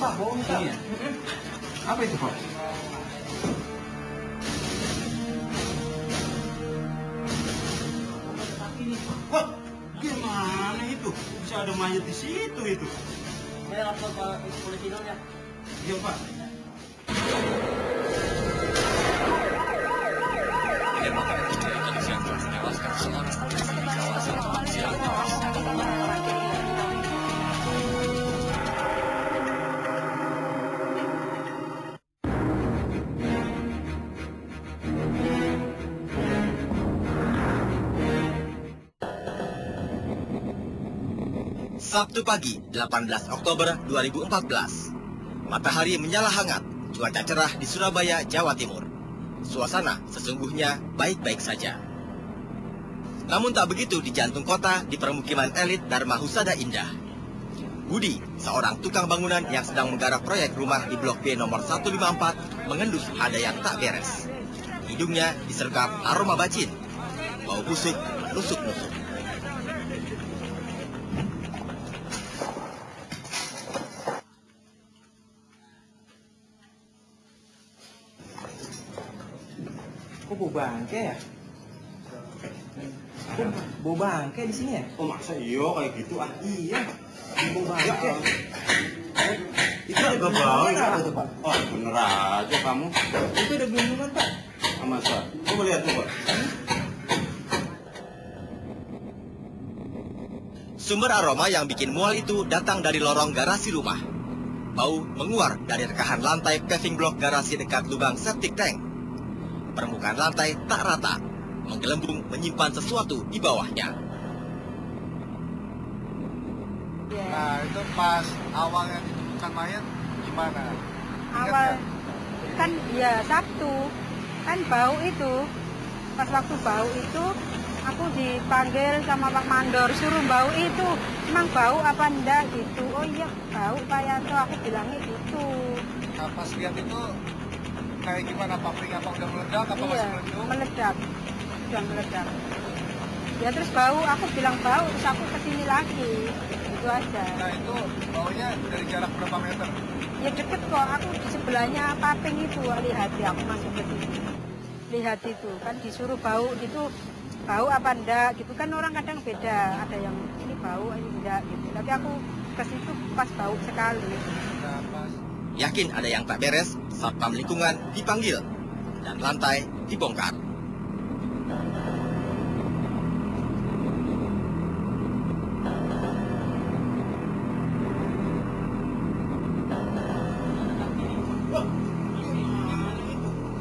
Pak, bohong Pak. Iya. Apa itu Pak? Wah, gimana itu? Bisa ada mayat di situ itu? Saya lapor Pak polisi dulu ya. Iya Pak. Sabtu pagi, 18 Oktober 2014. Matahari menyala hangat, cuaca cerah di Surabaya, Jawa Timur. Suasana sesungguhnya baik-baik saja. Namun tak begitu di jantung kota di permukiman elit Dharma Husada Indah. Budi, seorang tukang bangunan yang sedang menggarap proyek rumah di Blok B nomor 154, mengendus ada yang tak beres. Hidungnya disergap aroma bacin, bau busuk, nusuk-nusuk. Kok bau bangke ya? Kok bau bangke di sini ya? Oh masa iya kayak gitu ah? Iya, bau bangke. Itu juga bau Apa ya? itu, Pak? Oh bener aja kamu. Itu ada gunungan Pak. Ah, masa? Coba lihat tuh Pak. Sumber aroma yang bikin mual itu datang dari lorong garasi rumah. Bau menguar dari rekahan lantai paving blok garasi dekat lubang septic tank. Permukaan lantai tak rata, menggelembung menyimpan sesuatu di bawahnya. Nah itu pas awalnya ditemukan mayat gimana? Awal kan ya Sabtu kan bau itu, pas waktu bau itu aku dipanggil sama Pak Mandor suruh bau itu, emang bau apa enggak gitu. Oh iya bau Pak Yanto, aku bilangnya gitu. Nah, pas lihat itu kayak gimana, pabrik apa udah meledak apa masih Iya meledak? meledak, sudah meledak. Ya terus bau, aku bilang bau, terus aku kesini lagi, itu aja. Nah itu baunya dari jarak berapa meter? Ya deket kok, aku di sebelahnya paping itu, lihat ya aku masuk ke sini. Lihat itu, kan disuruh bau itu, bau apa enggak gitu kan, orang kadang beda, ada yang ini bau, ini enggak gitu. Tapi aku ke situ pas bau sekali. Nah pas Yakin ada yang tak beres, satpam lingkungan dipanggil dan lantai dibongkar.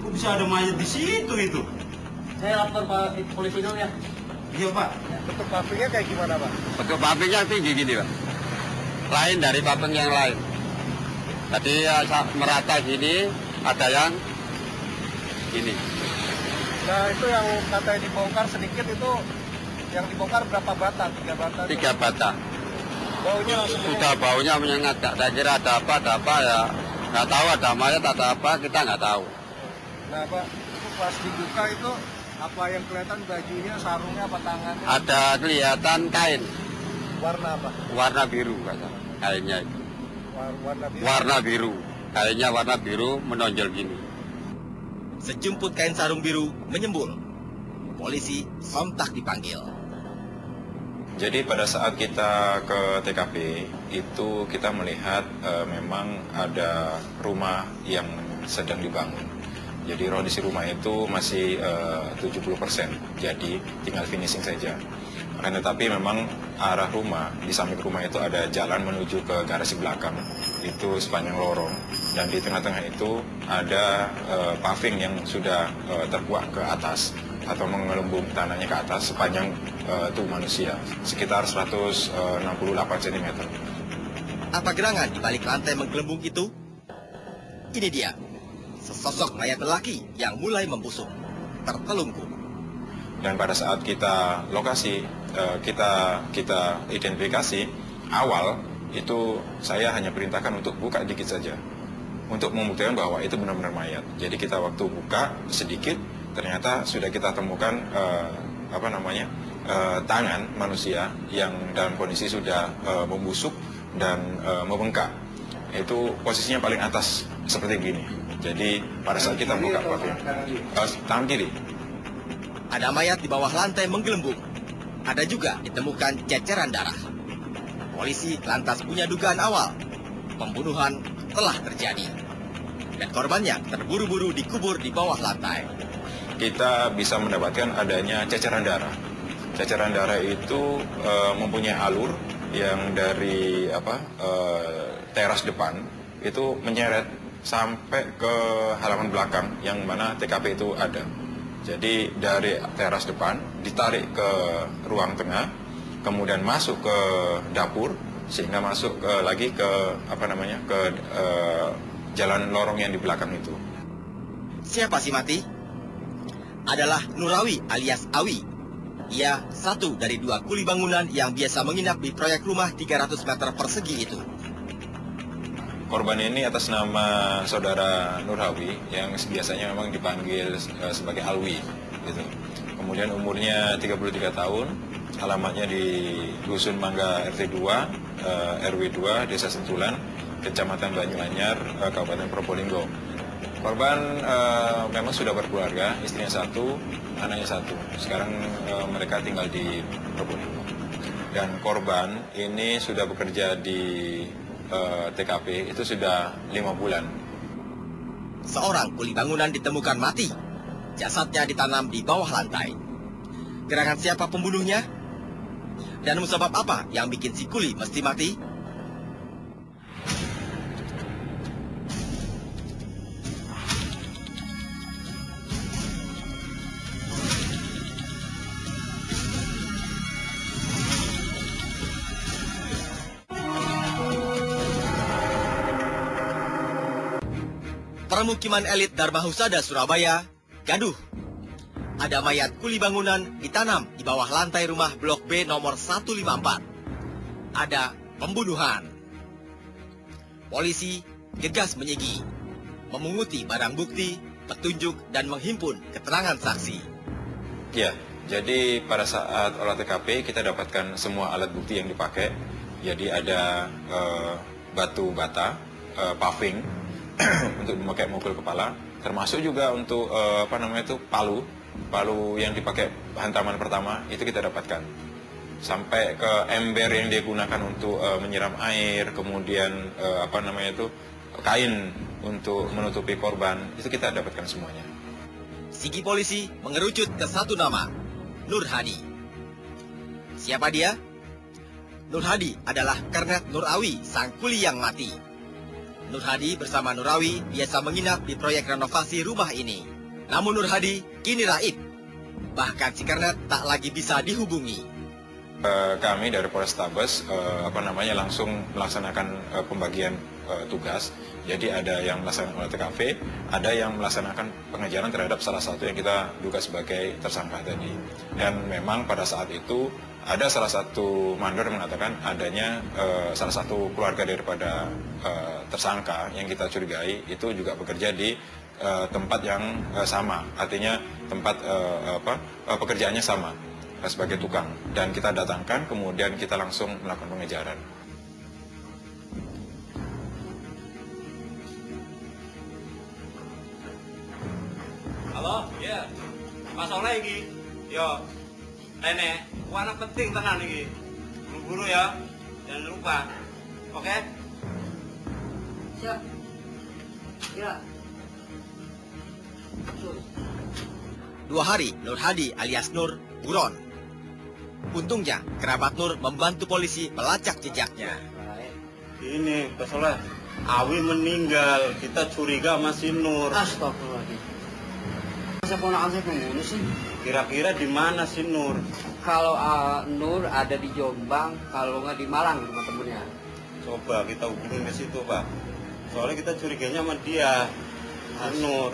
Kok bisa ada mayat di situ itu? Saya lapor Pak polisi dulu ya. Iya Pak. bentuk pabriknya kayak gimana Pak? Bentuk pabriknya tinggi gini Pak. Lain dari pabrik yang lain. Tadi ya, merata gini, ada yang gini. Nah itu yang katanya dibongkar sedikit itu, yang dibongkar berapa bata? 3 bata? 3 bata. Baunya langsung Sudah baunya menyengat. Saya kira ada apa ya. Nggak tahu ada mayat, ada apa, kita nggak tahu. Nah Pak, itu pas dibuka itu apa yang kelihatan, bajunya, sarungnya, apa tangannya? Ada kelihatan kain, Warna apa? warna biru kata kainnya itu. Warna biru. Warna biru. Kainnya warna biru menonjol gini. Sejumput kain sarung biru menyembul. Polisi sontak dipanggil. Jadi pada saat kita ke TKP itu kita melihat memang ada rumah yang sedang dibangun. Jadi kondisi rumah itu masih 70%, jadi tinggal finishing saja. Akan tetapi memang arah rumah, di samping rumah itu ada jalan menuju ke garasi belakang, itu sepanjang lorong. Dan di tengah-tengah itu ada paving yang sudah terkuak ke atas atau mengelembung tanahnya ke atas sepanjang tubuh manusia, sekitar 168 cm. Apa gerangan di balik lantai menggelembung itu? Ini dia, sesosok mayat lelaki yang mulai membusuk, tertelungkup. Dan pada saat kita lokasi, kita identifikasi awal, itu saya hanya perintahkan untuk buka dikit saja, untuk membuktikan bahwa itu benar-benar mayat. Jadi kita waktu buka sedikit, ternyata sudah kita temukan tangan manusia yang dalam kondisi sudah membusuk dan membengkak. itu posisinya paling atas seperti gini. Jadi pada saat kita buka paving, tangan kiri. Ada mayat di bawah lantai menggelembung. Ada juga ditemukan ceceran darah. Polisi lantas punya dugaan awal. Pembunuhan telah terjadi. Dan korbannya terburu-buru dikubur di bawah lantai. Kita bisa mendapatkan adanya ceceran darah. Ceceran darah itu mempunyai alur yang dari teras depan itu menyeret sampai ke halaman belakang yang mana TKP itu ada. Jadi dari teras depan ditarik ke ruang tengah, kemudian masuk ke dapur sehingga masuk lagi ke jalan lorong yang di belakang itu. Siapa si mati? Adalah Nurawi alias Awi. Ia satu dari 2 kuli bangunan yang biasa menginap di proyek rumah 300 meter persegi itu. Korban ini atas nama saudara Nurawi yang biasanya memang dipanggil sebagai Alwi gitu. Kemudian umurnya 33 tahun, alamatnya di Dusun Mangga RT 2, RW 2, Desa Sentulan, Kecamatan Banyuanyar, Kabupaten Probolinggo. Korban memang sudah berkeluarga, istrinya 1, anaknya 1. Sekarang mereka tinggal di Probolinggo. Dan korban ini sudah bekerja di TKP itu sudah 5 bulan. Seorang kuli bangunan ditemukan mati. Jasadnya ditanam di bawah lantai. Gerangan siapa pembunuhnya? Dan musabab apa yang bikin si kuli mesti mati? Permukiman elit Dharma Husada Surabaya gaduh. Ada mayat kuli bangunan ditanam di bawah lantai rumah Blok B nomor 154. Ada pembunuhan. Polisi gegas menyegi, memunguti barang bukti, petunjuk, dan menghimpun keterangan saksi. Ya, jadi pada saat olah TKP kita dapatkan semua alat bukti yang dipakai. Jadi ada batu bata, paving, untuk memakai mukul kepala, termasuk juga untuk palu yang dipakai hantaman pertama itu kita dapatkan, sampai ke ember yang dia gunakan untuk menyiram air, kemudian kain untuk menutupi korban, itu kita dapatkan semuanya. Sigi polisi mengerucut ke satu nama, Nur Hadi. Siapa dia? Nur Hadi adalah Kernet Nurawi, sang kuli yang mati. Nur Hadi bersama Nurawi biasa menginap di proyek renovasi rumah ini. Namun Nur Hadi kini raib. Bahkan si Kernet tak lagi bisa dihubungi. Kami dari Polrestabes langsung melaksanakan pembagian tugas. Jadi ada yang melaksanakan olah TKP, ada yang melaksanakan pengejaran terhadap salah satu yang kita duga sebagai tersangka tadi. Dan memang pada saat itu ada salah satu mandor yang mengatakan adanya salah satu keluarga daripada tersangka yang kita curigai itu juga bekerja di tempat yang sama, artinya tempat pekerjaannya sama sebagai tukang. Dan kita datangkan, kemudian kita langsung melakukan pengejaran. Halo, ya. Mas Oleh iki. Yo. Nenek, warna penting tenan iki. Buru-buru ya. Jangan lupa. Oke? Siap. Ya. 2 hari Nur Hadi alias Nur buron. Untungnya kerabat Nur membantu polisi melacak jejaknya. Ini, Pak Soleh, Awi meninggal. Kita curiga masih Nur. Astagfirullahaladzim. Masa ponakan saya pembunuh sih? Kira-kira di mana si Nur? Kalau Nur ada di Jombang, kalau nggak di Malang rumah temennya. Coba kita hubungin ke situ, Pak. Soalnya kita curiganya sama dia, Nur.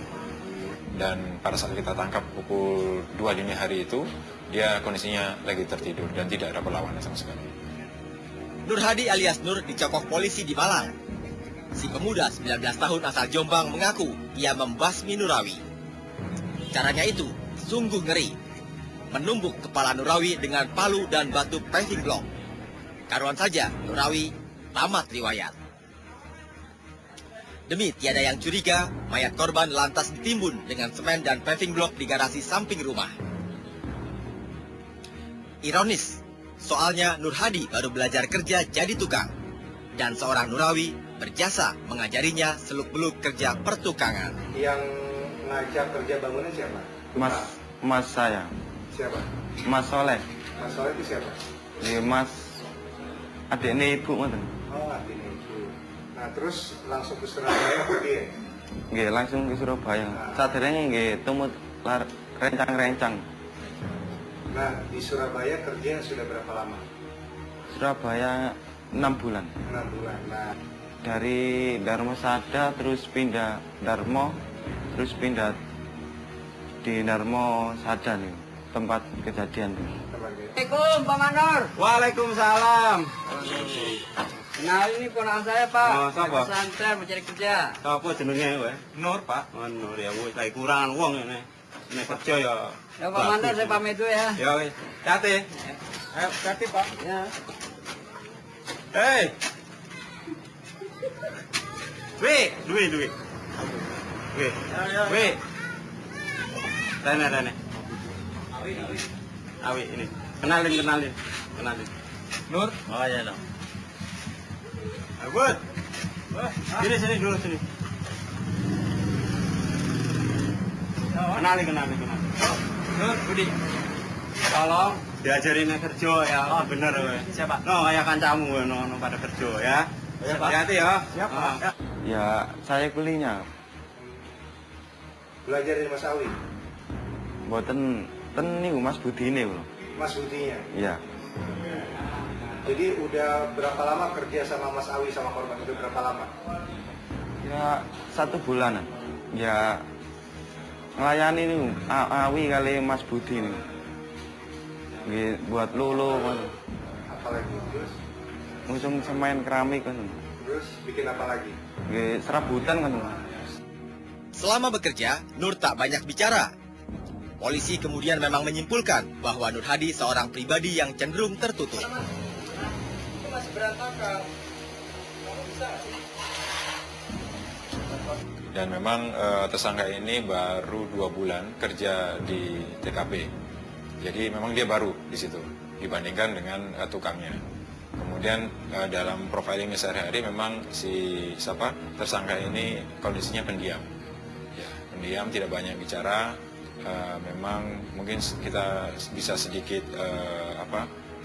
Dan pada saat kita tangkap pukul 2 dini hari itu, dia kondisinya lagi tertidur dan tidak ada perlawanan sama sekali. Nur Hadi alias Nur dicokok polisi di Malang. Si pemuda 19 tahun asal Jombang mengaku ia membasmi Nurawi. Caranya itu sungguh ngeri. Menumbuk kepala Nurawi dengan palu dan batu paving block. Karuan saja Nurawi tamat riwayat. Demi tiada yang curiga, mayat korban lantas ditimbun dengan semen dan paving block di garasi samping rumah. Ironis, soalnya Nur Hadi baru belajar kerja jadi tukang, dan seorang Nurawi berjasa mengajarinya seluk-beluk kerja pertukangan. Yang ngajak kerja bangunan siapa? Mas saya, Siapa? Mas Soleh, Mas Soleh itu siapa? Mas adiknya ibu ngoten. Oh, artinya itu. Nah, terus langsung ke Surabaya pergi ya? Nggih, langsung ke Surabaya. Saderenge nggih tumut rencang-rencang. Nah, di Surabaya kerja sudah berapa lama? Surabaya 6 bulan. 6 bulan. Nah, Dari Darmo Sada terus pindah Darmo, terus pindah di Darmo Sada nih, tempat kejadian nih. tempat kerja. Assalamualaikum Pak Mandor. Waalaikumsalam. Kenalin ini ponakan saya Pak. Oh, siapa? Pesantren mencari kerja. Apa jenenge kowe? Nur, Pak. Oh, Nur ya wis lagi kurangan wong ini. Ini kerja ya. Ya Pak Mandor, saya pamit dulu ya. Ya wis. Hati. Ayo, hati Pak. Ya. Hei. Duit. Wih. Rene. Awi ini. Kenalin. Nur. Oh iya dong. Abud. Sini dulu. Kenalin. Nur, Budi. Tolong diajarin kerja ya. Oh bener kowe. Siapa? No, kayak kancamu no pada kerja ya. Hati-hati ya. Siapa? Ya, saya kulinya. Belajar dari Mas Awi? Mboten niku Mas Budine lho. Mas Budinya? Iya. Jadi udah berapa lama kerja sama Mas Awi sama korban itu berapa lama? Ya 1 bulanan. Ya ngelayani nih Awi kali Mas Budi nih. Nggih buat lulu kan. Apalagi terus? Ngusung semen keramik kan. Terus bikin apa lagi? Nggih serabutan kan. Selama bekerja, Nur tak banyak bicara. Polisi kemudian memang menyimpulkan bahwa Nur Hadi seorang pribadi yang cenderung tertutup. Dan memang tersangka ini baru 2 bulan kerja di TKP. Jadi memang dia baru di situ dibandingkan dengan tukangnya. Kemudian dalam profiling sehari-hari memang si tersangka ini kondisinya pendiam. Ya, pendiam, tidak banyak bicara. Memang mungkin kita bisa sedikit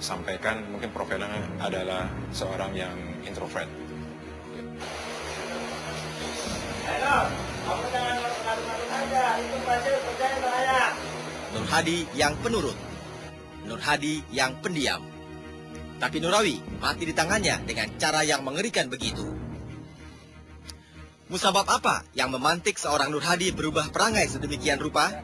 sampaikan mungkin profilnya adalah seorang yang introvert. Nur Hadi yang penurut, Nur Hadi yang pendiam. Tapi Nurawi mati di tangannya dengan cara yang mengerikan begitu. Musabab apa yang memantik seorang Nur Hadi berubah perangai sedemikian rupa?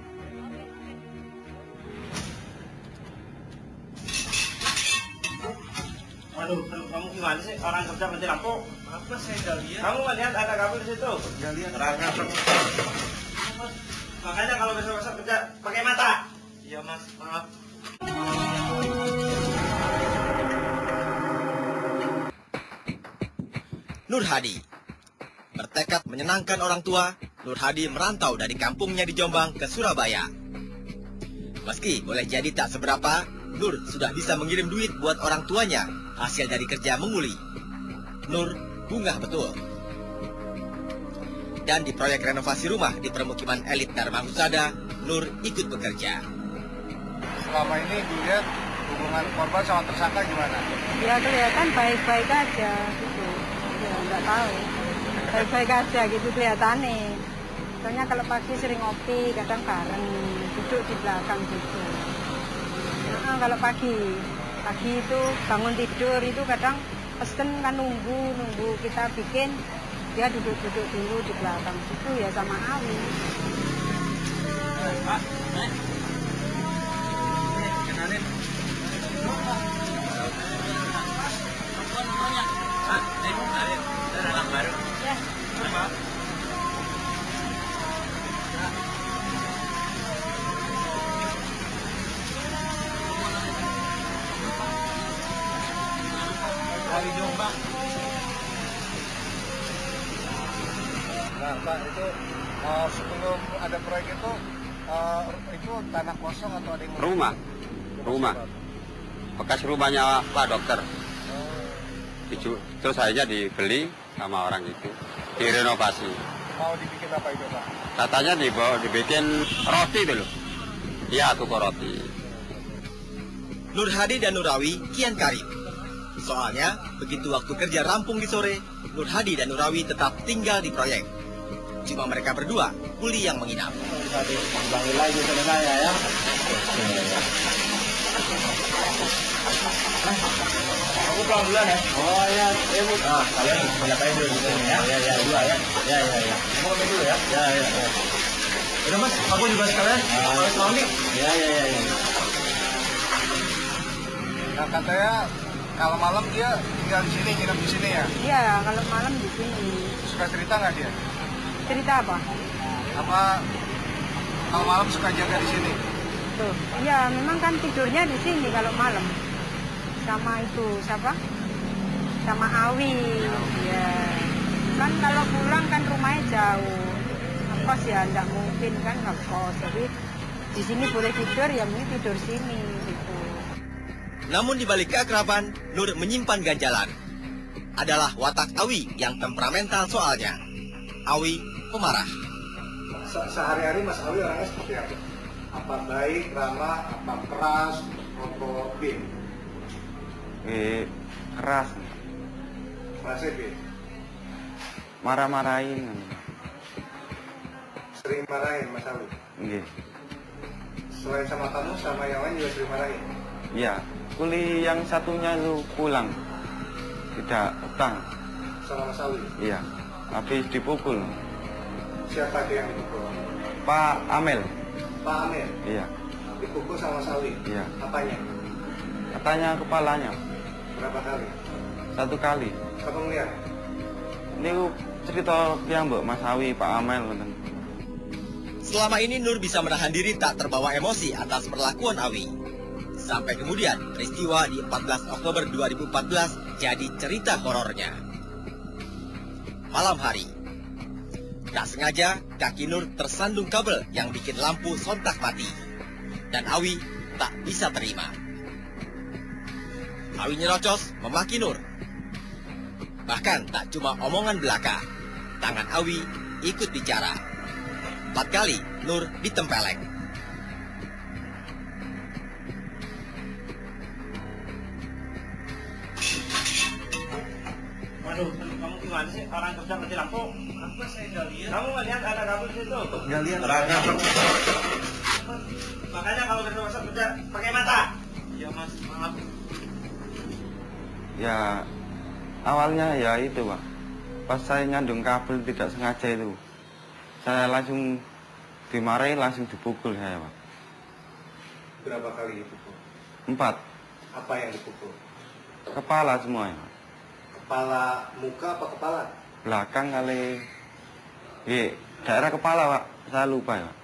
Waduh, kamu gimana sih orang kerja mati lampu? Apa saya nggak lihat? Kamu nggak lihat ada kabel di situ? Nggak lihat. Makanya kalau besok-besok kerja pakai mata. Iya mas, maaf. Nur Hadi bertekad menyenangkan orang tua. Nur Hadi merantau dari kampungnya di Jombang ke Surabaya. Meski boleh jadi tak seberapa, Nur sudah bisa mengirim duit buat orang tuanya hasil dari kerja menguli. Nur bunga betul. Dan di proyek renovasi rumah di permukiman elit Dharma Husada, Nur ikut bekerja. Selama ini dilihat hubungan korban sama tersangka gimana? Ya kelihatan baik-baik aja gitu. Ya nggak tahu. Baik-baik aja gitu kelihatannya. Soalnya kalau pagi sering ngopi, kadang bareng, duduk di belakang gitu. Nah, kalau pagi itu bangun tidur itu kadang pesen kan nunggu kita bikin, dia duduk-duduk dulu di belakang situ ya sama Awi. Kenalin. Anak baru. Ya. Dari Jombang. Nah, Pak, itu sebelum ada proyek itu tanah kosong atau ada yang Rumah. Bekas rumahnya Pak Dokter. Terus akhirnya dibeli sama orang itu, direnovasi. Mau dibikin apa itu, Pak? Katanya dibikin roti dulu. Iya, toko roti. Nur Hadi dan Nurawi kian karib. Soalnya, begitu waktu kerja rampung di sore, Nur Hadi dan Nurawi tetap tinggal di proyek. Cuma mereka berdua, kuli yang menginap. Bangun lagi sama saya ya. Aku pulang duluan ya. Oh ya, Bu. Nah, kalian ngapain dulu di sini ya? Ya, dua ya. Ya. Kamu main dulu ya? Ya. Udah Mas, aku juga sekalian. Harus mandi. Ya. Nah, katanya kalau malam dia tinggal di sini, nginep di sini ya? Iya, kalau malam di sini. Suka cerita nggak dia? Cerita apa? Apa kalau malam suka jaga di sini? Tuh, iya memang kan tidurnya di sini kalau malam. Sama itu, siapa? Sama Awi. Ya. Kan kalau pulang kan rumahnya jauh. Kos ya enggak mungkin kan ngekos. Jadi di sini boleh tidur ya mungkin tidur sini gitu. Namun di balik keakraban, Nur menyimpan ganjalan. Adalah watak Awi yang temperamental soalnya. Awi pemarah. Sehari-hari Mas Awi orangnya seperti apa? Apa baik, ramah, apa keras, atau bin? Keras, Kerasnya bin? marah-marahin. Sering marahin Mas Awi? Nggih. Selain sama kamu, sama yang lain juga sering marahin? Ya, kuli yang satunya itu pulang. Tidak utang. Sama Mas Awi? Iya. Habis dipukul. Siapa dia yang dipukul? Pak Amel. Pak Amir? Iya. Dipukul sama Mas Awi? Iya. Apanya? Katanya kepalanya. Berapa kali? 1 kali. Kamu ngeliat? Ini cerita yang Mbak Mas Awi, Pak Amel. Selama ini Nur bisa menahan diri tak terbawa emosi atas perlakuan Awi. Sampai kemudian peristiwa di 14 Oktober 2014 jadi cerita horornya. Malam hari, tak sengaja kaki Nur tersandung kabel yang bikin lampu sontak mati. Dan Awi tak bisa terima. Awi nyerocos memaki Nur. Bahkan tak cuma omongan belaka, tangan Awi ikut bicara. 4 kali Nur ditempeleng. Waduh, kamu gimana sih? Orang kerja mati lampu. Apa saya nggak lihat? Kamu nggak lihat ada kabel di situ? Nggak lihat. Makanya kalau kerja pakai mata. Iya Mas, maaf. Ya, awalnya ya itu Pak. Pas saya nyandung kabel tidak sengaja itu. Saya langsung dimarahin, langsung dipukul saya Pak. Berapa kali dipukul? 4. Apa yang dipukul? Kepala semua ya Pak. Kepala muka apa kepala? Belakang kali. Daerah kepala Pak. Saya lupa ya Pak.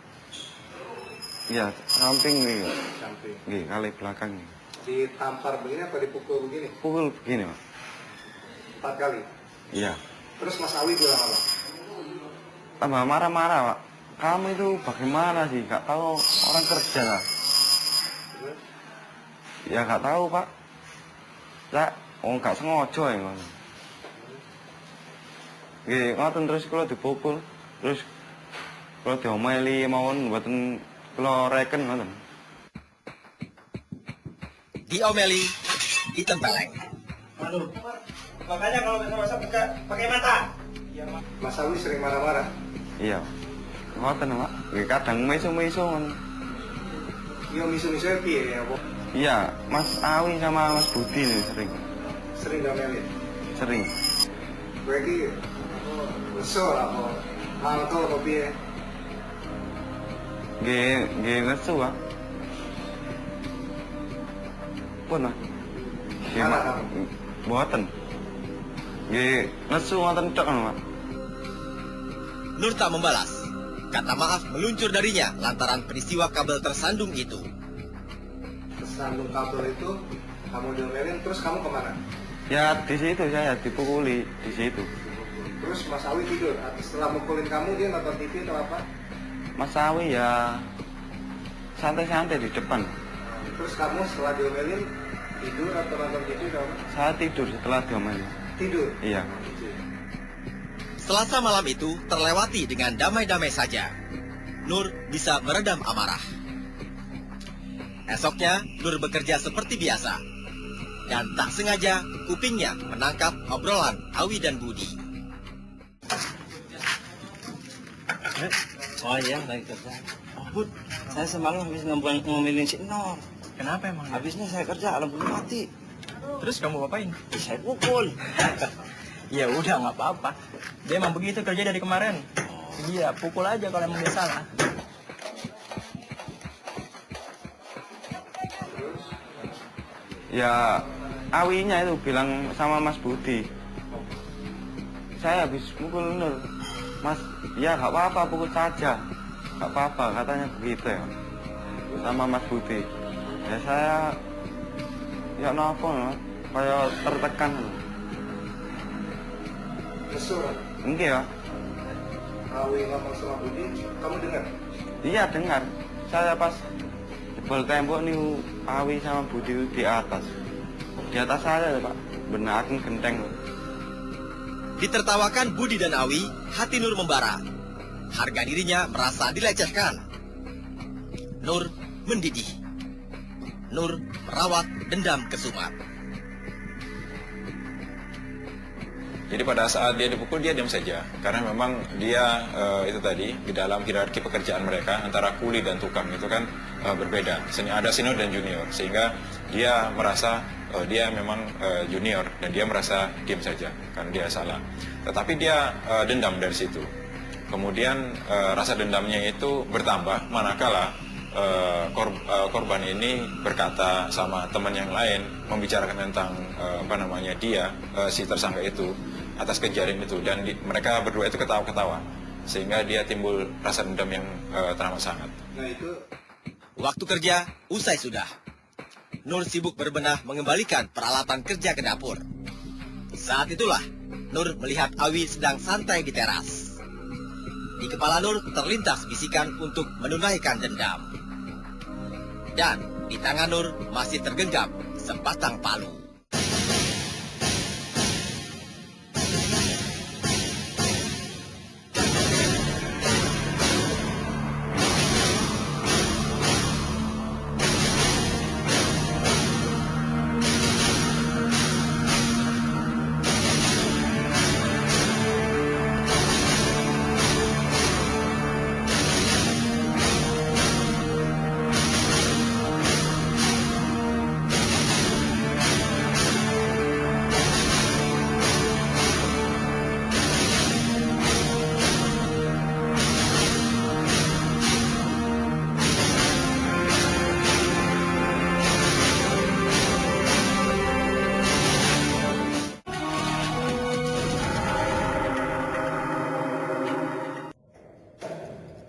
Iya, samping nih Pak. Samping. Kali belakang nih. Ditampar begini apa dipukul begini? Pukul begini Pak. 4 kali? Iya. Terus Mas Awi bilang apa? Tambah marah-marah Pak. Kamu itu bagaimana sih? Gak tahu orang kerja lah. Ya gak tahu Pak. Ya, gak sengaja ya Mas. Ngoten terus kalau dipukul, terus kalau diomeli mawon mboten kula reken ngoten. Diomeli, ditempeleng. Aduh, makanya kalau kerja pakai mata. Iya Mas. Mas Awi sering marah-marah? Iya. Ngoten Pak. Kadang meso-meso ngoten. Iya, misu-misu piye ya, Bu? Iya, Mas Awi sama Mas Budi nih sering. Sering domelin? Sering. Berarti kesel apa? Mangkel apa piye? Nggih nesu Pak. Pun Pak. Mana kamu? Mboten. Nggih nesu ngoten tok Pak. Nur tak membalas. Kata maaf meluncur darinya lantaran peristiwa kabel tersandung itu. Kesandung kabel itu, kamu diomelin, terus kamu kemana? Ya di situ saya dipukuli di situ. Terus Mas Awi tidur. Setelah mukulin kamu dia nonton TV atau apa? Mas Awi ya santai-santai di depan. Terus kamu setelah diomelin tidur atau nonton TV atau apa? Saya tidur setelah diomelin. Tidur. Iya. Selasa malam itu terlewati dengan damai-damai saja. Nur bisa meredam amarah. Esoknya, Nur bekerja seperti biasa. Dan tak sengaja, kupingnya menangkap obrolan Awi dan Budi. Oh iya, lagi kerja. Oh, Bud, saya semalam habis ngomelin si Nur. Kenapa emang? Habisnya saya kerja, lampu mati. Terus kamu apain? Saya pukul. Ya udah nggak apa-apa. Dia emang begitu kerja dari kemarin. Iya, pukul aja kalau emang dia salah. Ya Awinya itu bilang sama Mas Budi, saya habis mukul Nur. Mas, ya nggak apa-apa, pukul saja, nggak apa-apa, katanya begitu ya sama Mas Budi. Ya saya ya nelfon kayak tertekan. Kesur. Enggak ya. Awi ngomong sama Budi, kamu dengar? Iya dengar. Saya pas jebol tembok nih Awi sama Budi di atas. Di atas saya Pak, benar genteng. Ditertawakan Budi dan Awi, hati Nur membara. Harga dirinya merasa dilecehkan. Nur mendidih. Nur merawat dendam kesumat. Jadi pada saat dia dipukul dia diam saja, karena memang dia itu tadi di dalam hierarki pekerjaan mereka antara kuli dan tukang itu kan berbeda. Ada senior dan junior, sehingga dia merasa dia memang junior dan dia merasa diam saja karena dia salah. Tetapi dia dendam dari situ. Kemudian rasa dendamnya itu bertambah manakala korban ini berkata sama teman yang lain membicarakan tentang dia si tersangka itu atas kejadian itu, dan mereka berdua itu ketawa-ketawa sehingga dia timbul rasa dendam yang teramat sangat. Nah itu Waktu kerja usai sudah. Nur sibuk berbenah mengembalikan peralatan kerja ke dapur. Saat itulah Nur melihat Awi sedang santai di teras. Di kepala Nur terlintas bisikan untuk menunaikan dendam. Dan di tangan Nur masih tergenggam sebatang palu.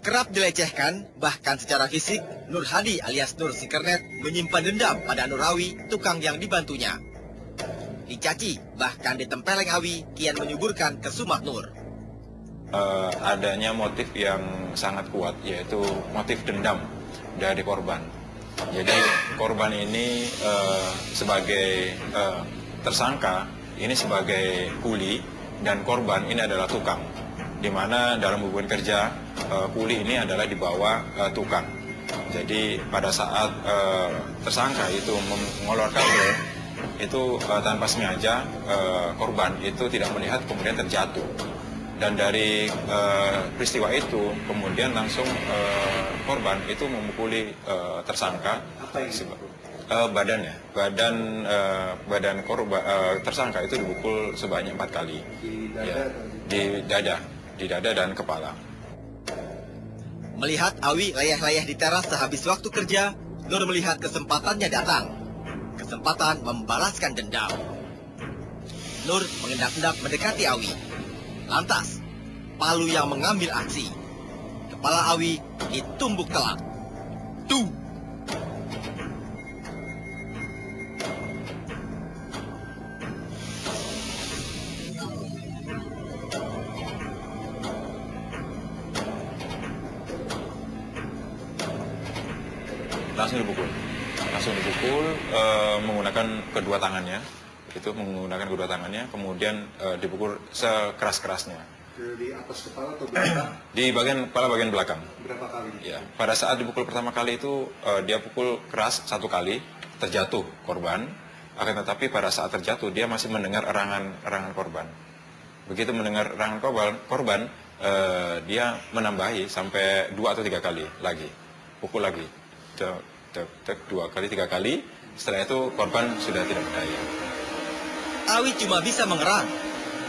Kerap dilecehkan, bahkan secara fisik, Nur Hadi alias Nur Sikernet menyimpan dendam pada Nur Awi, tukang yang dibantunya. Dicaci, bahkan ditempeleng Awi, kian menyuburkan kesumat Nur. Adanya motif yang sangat kuat, yaitu motif dendam dari korban. Jadi korban ini sebagai tersangka, ini sebagai kuli, dan korban ini adalah tukang. Di mana dalam hubungan kerja kuli ini adalah di bawah tukang. Jadi pada saat tersangka itu mengeluarkan rem itu tanpa sengaja korban itu tidak melihat, kemudian terjatuh. Dan dari peristiwa itu kemudian langsung korban itu memukuli tersangka. Badannya, badan korban tersangka itu dipukul sebanyak 4 kali. Di dada dan kepala. Melihat Awi layah-layah di teras sehabis waktu kerja, Nur melihat kesempatannya datang. Kesempatan membalaskan dendam. Nur mengendap-endap mendekati Awi. Lantas, palu yang mengambil aksi. Kepala Awi ditumbuk telak. Tuh! langsung dipukul. Langsung dipukul menggunakan kedua tangannya. Itu menggunakan kedua tangannya, kemudian dipukul sekeras-kerasnya. Di atas kepala atau belakang? Di bagian kepala bagian belakang. Berapa kali? Ya, pada saat dipukul pertama kali itu dia pukul keras 1 kali, terjatuh korban. Akan tetapi pada saat terjatuh dia masih mendengar erangan korban. Begitu mendengar erangan korban, dia menambahi sampai 2 atau 3 kali lagi, pukul lagi, tek tek tek 2 kali 3 kali. Setelah itu korban sudah tidak berdaya. Awi cuma bisa mengerang.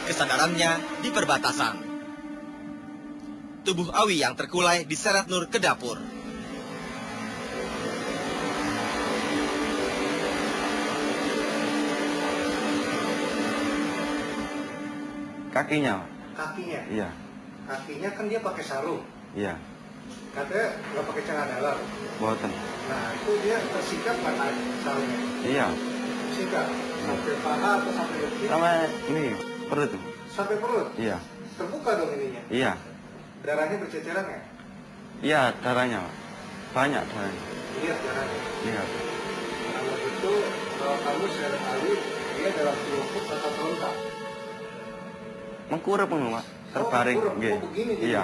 Kesadarannya di perbatasan. Tubuh Awi yang terkulai diseret Nur ke dapur. Kakinya. Kakinya? Iya. Kakinya kan dia pakai sarung. Iya. Katanya nggak pakai celana dalam. Boten. Nah, itu dia tersikat nggak sarungnya? Iya. Tersikat? Sampai paha atau sampai kaki? Sama ini perut. Sampai perut? Iya. Terbuka dong ininya? Iya. Darahnya berceceran nggak? Iya, darahnya. Banyak darahnya. Lihat darahnya. Iya. Kalau itu, kalau kamu seret Awi, dia dalam seluput atau terlentang? Mengkurep anu, Pak. Terbaring. mengkurep. Nggih. Oh, begini dia. Iya.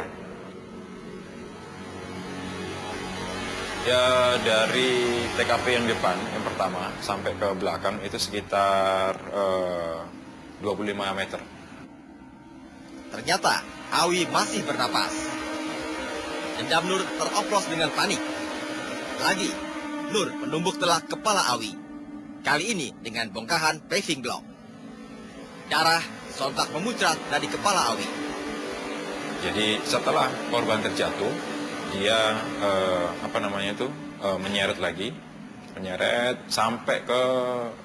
Ya dari TKP yang depan, yang pertama, sampai ke belakang itu sekitar 25 meter. Ternyata Awi masih bernapas. Dendam Nur teroplos dengan panik. Lagi, Nur menumbuk telak kepala Awi. Kali ini dengan bongkahan paving block. Darah sontak memuncrat dari kepala Awi. Jadi setelah korban terjatuh, dia menyeret lagi, sampai ke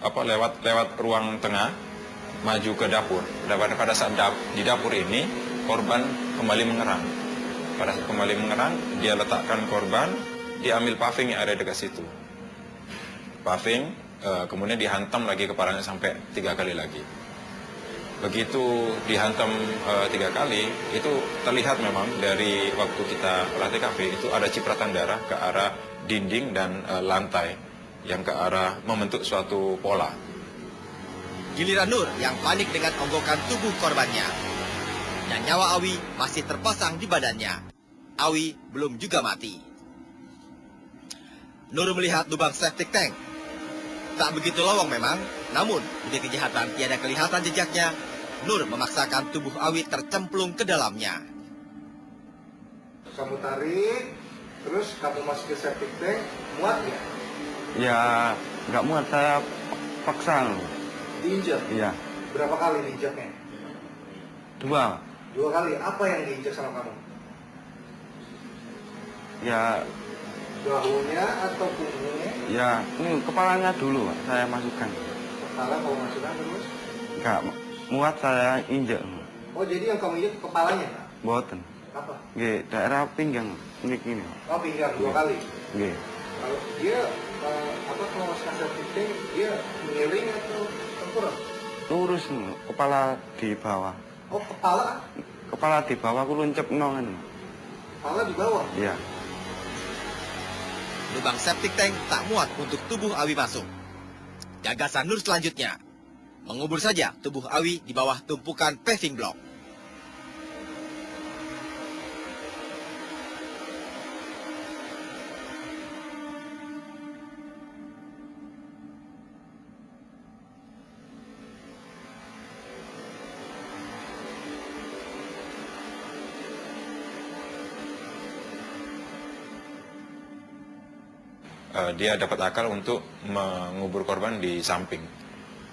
lewat ruang tengah, maju ke dapur. Dan pada saat di dapur ini korban kembali mengerang. Pada saat kembali mengerang, dia letakkan korban, dia ambil paving yang ada dekat situ. Paving, kemudian dihantam lagi kepalanya sampai 3 kali lagi. Begitu dihantam 3 kali, itu terlihat memang dari waktu kita olah TKP itu ada cipratan darah ke arah dinding dan lantai yang ke arah membentuk suatu pola. Giliran Nur yang panik dengan onggokan tubuh korbannya. Dan nyawa Awi masih terpasang di badannya. Awi belum juga mati. Nur melihat lubang septic tank. Tak begitu lowong memang, namun di kejahatan tiada kelihatan jejaknya. Nur memaksakan tubuh Awi tercemplung ke dalamnya. Kamu tarik, terus kamu masuk ke septic tank, muat ya? Ya, nggak muat, saya paksa. Diinjak? Iya. Berapa kali diinjaknya? 2. 2 kali. Apa yang diinjak sama kamu? Ya, Bahunya atau punggungnya? ya, ini kepalanya dulu, Pak, saya masukkan. Kepala kamu masukkan terus? Nggak muat, saya injek. Oh, jadi yang kamu injak kepalanya? Pak? Boten. Apa? Nggih, daerah pinggang. Ini. Oh, pinggang 2 kali. Nggih. Kalau dia kalau masuk ke septic tank, dia mengiring atau tengkurap? Lurus, kepala di bawah. Oh, kepala? Kepala di bawah, aku luncep nongan. Kepala di bawah? Iya. Lubang septic tank tak muat untuk tubuh Awi masuk. Gagasan Nur selanjutnya, mengubur saja tubuh Awi di bawah tumpukan paving block. Dia dapat akal untuk mengubur korban di samping.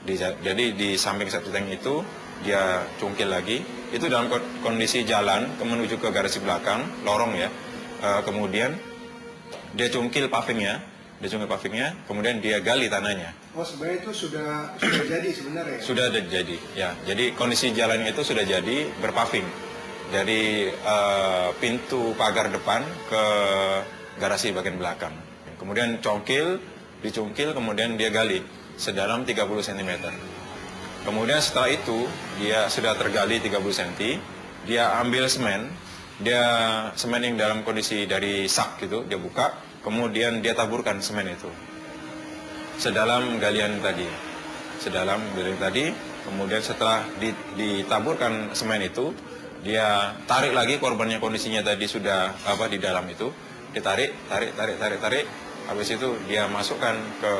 Jadi di samping septic tank itu dia cungkil lagi. Itu dalam kondisi jalan menuju ke garasi belakang, lorong ya. Kemudian dia cungkil pavingnya, kemudian dia gali tanahnya. Oh, sebenarnya itu sudah jadi sebenarnya? Sudah jadi, ya. Jadi kondisi jalannya itu sudah jadi berpaving dari pintu pagar depan ke garasi bagian belakang. Kemudian dicungkil, kemudian dia gali sedalam 30 cm. Kemudian setelah itu, dia sudah tergali 30 cm, dia ambil semen yang dalam kondisi dari sak gitu, dia buka, kemudian dia taburkan semen itu sedalam galian tadi. Kemudian setelah ditaburkan semen itu, dia tarik lagi korbannya, kondisinya tadi sudah di dalam itu, ditarik. Habis itu dia masukkan ke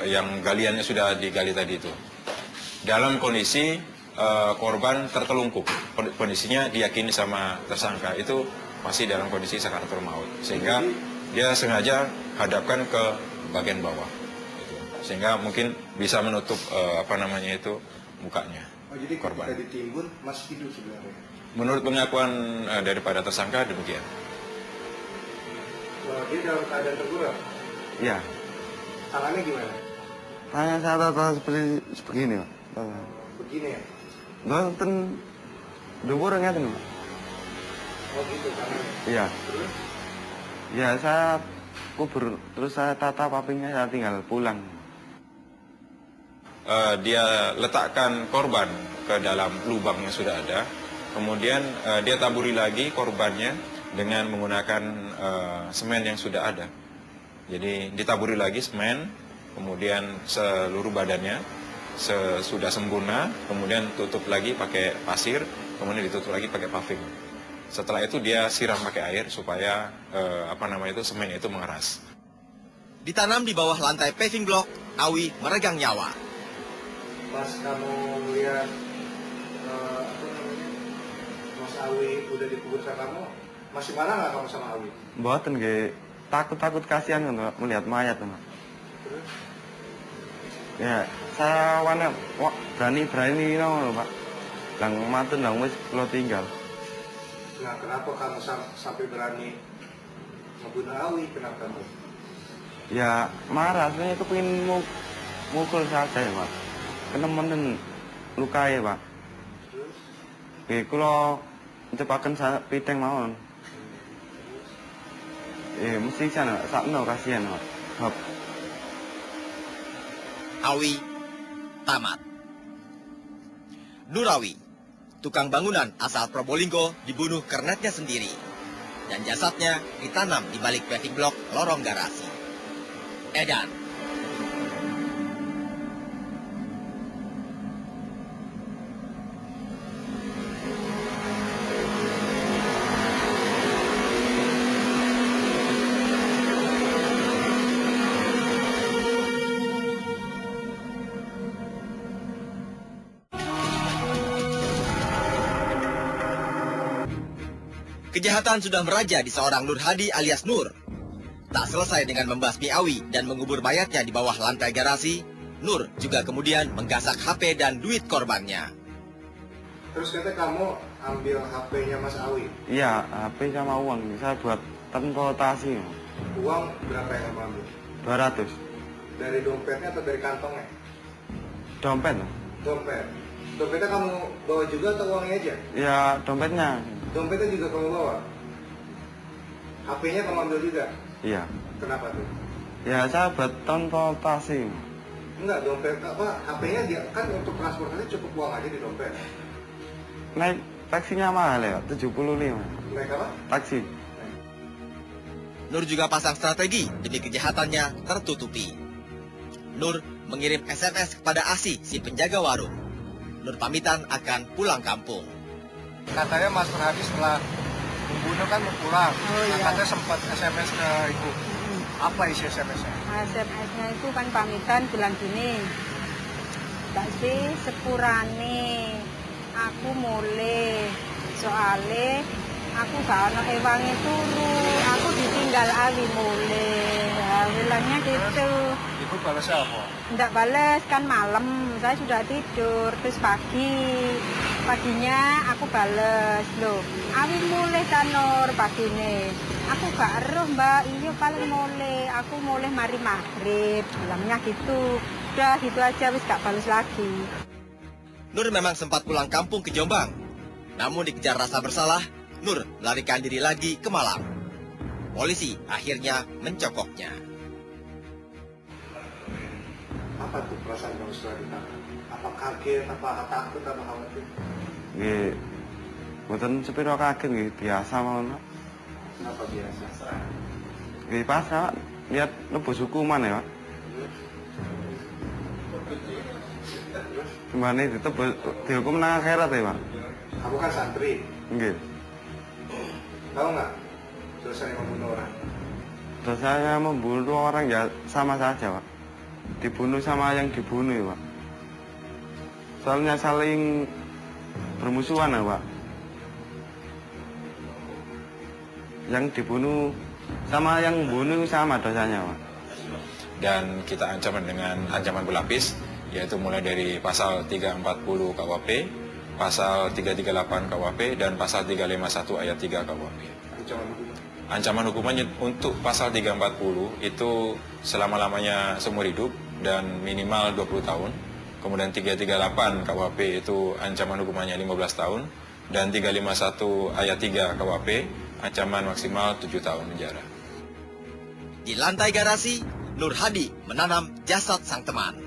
yang galiannya sudah digali tadi itu. Dalam kondisi korban tertelungkup, kondisinya diyakini sama tersangka itu masih dalam kondisi sakaratul maut, sehingga dia sengaja hadapkan ke bagian bawah, gitu. Sehingga mungkin bisa menutup mukanya. Oh, jadi korban. ketika ditimbun masih hidup sebenarnya? Menurut pengakuan daripada tersangka demikian. Dia dalam keadaan tergurau? Iya. Tangannya gimana? Tanya saya tahu seperti begini, Pak. Begini ya? Nonton dubur ngeten, Pak. Oh gitu tangannya? Iya. Terus? Ya, saya kubur, terus saya tata papinya, saya tinggal pulang. Dia letakkan korban ke dalam lubang yang sudah ada, kemudian dia taburi lagi korbannya dengan menggunakan semen yang sudah ada. Jadi ditaburi lagi semen, kemudian seluruh badannya sudah sempurna, kemudian tutup lagi pakai pasir, kemudian ditutup lagi pakai paving. Setelah itu dia siram pakai air supaya semen itu mengeras. Ditanam di bawah lantai paving block, Awi meregang nyawa. Pas kamu lihat Mas Awi udah dikuburkan, kamu masih marah nggak kamu sama Awi? Mboten nggih, takut kasihan kan, Pak, melihat mayat, Pak. Terus? Ya, saya berani no, Pak. Lang matun lang wis kula tinggal. Nah, kenapa kamu sampai berani membunuh Awi? Kenapa kamu? Ya, marah, sebenarnya itu pengen mukul saja ya, Pak. Kenemen luka ya, Pak. Terus? Nggih, kula ncepaken piteng mawon. Mesti sana sakno kasihan, Pak. Hop. Awi tamat. Nurawi, tukang bangunan asal Probolinggo, dibunuh kernetnya sendiri. Dan jasadnya ditanam di balik paving block lorong garasi. Edan. Kejahatan sudah meraja di seorang Nur Hadi alias Nur. Tak selesai dengan membasmi Awi dan mengubur mayatnya di bawah lantai garasi, Nur juga kemudian menggasak HP dan duit korbannya. Terus katanya kamu ambil HP-nya Mas Awi. Iya, HP sama uang. Saya buat transportasi. Uang berapa yang kamu ambil? 200. Dari dompetnya atau dari kantongnya? Dompet. Dompet. Dompetnya kamu bawa juga atau uangnya aja? Ya, dompetnya. Dompetnya juga kamu bawa? HP-nya kamu ambil juga? Iya. Kenapa tuh? Ya, saya buat transportasi. Enggak, dompet apa? HP-nya dia kan untuk transportasi cukup uang aja di dompet. Naik taksinya mahal ya, 75. Naik apa? Taksi. Nur juga pasang strategi demi kejahatannya tertutupi. Nur mengirim SMS kepada Asi, si penjaga warung. Nur pamitan akan pulang kampung. Katanya Mas Hadi setelah membunuh kan mau pulang. Oh, iya. Katanya sempat SMS ke ibu. Apa isi SMS-nya? SMS-nya itu kan pamitan bilang gini, Mbak Si sepurane aku mulai soale aku gak ono ewange turu, aku ditinggal Awi mulai. Ya, bilangnya gitu. Ibu balasnya apa? Nggak balas, kan malam, saya sudah tidur, terus paginya aku bales, loh, Awi mulai tanur pagine, aku gak eruh mbak, iya paling mulai, aku mulai mari maghrib, bilangnya gitu, udah gitu aja, wis gak balas lagi. Nur memang sempat pulang kampung ke Jombang. Namun dikejar rasa bersalah, Nur melarikan diri lagi ke Malang. Polisi akhirnya mencokoknya. Apa tuh perasaan kamu setelah ditangkap? Apa kaget, apa takut, apa khawatir? Nggih. Mboten sepiro kaget nggih, biasa mawon. Kenapa biasa? Di pasar, lihat nebus hukuman ya, Pak. Cuman itu dihukum nang akhirat ya, Pak. Kamu kan santri, Nggih. tahu nggak dosanya membunuh orang? Dosanya membunuh orang ya sama saja, Pak. Dibunuh sama yang dibunuh ya, Pak. Soalnya saling bermusuhan ya, Pak. Yang dibunuh sama yang bunuh sama dosanya, Pak. Dan kita ancaman dengan ancaman berlapis, yaitu mulai dari pasal 340 KUHP, pasal 338 KUHP, dan pasal 351 ayat 3 KUHP. Ancaman hukumannya untuk pasal 340 itu selama-lamanya seumur hidup dan minimal 20 tahun. Kemudian 338 KUHP itu ancaman hukumannya 15 tahun. Dan 351 ayat 3 KUHP ancaman maksimal 7 tahun penjara. Di lantai garasi, Nur Hadi menanam jasad sang teman.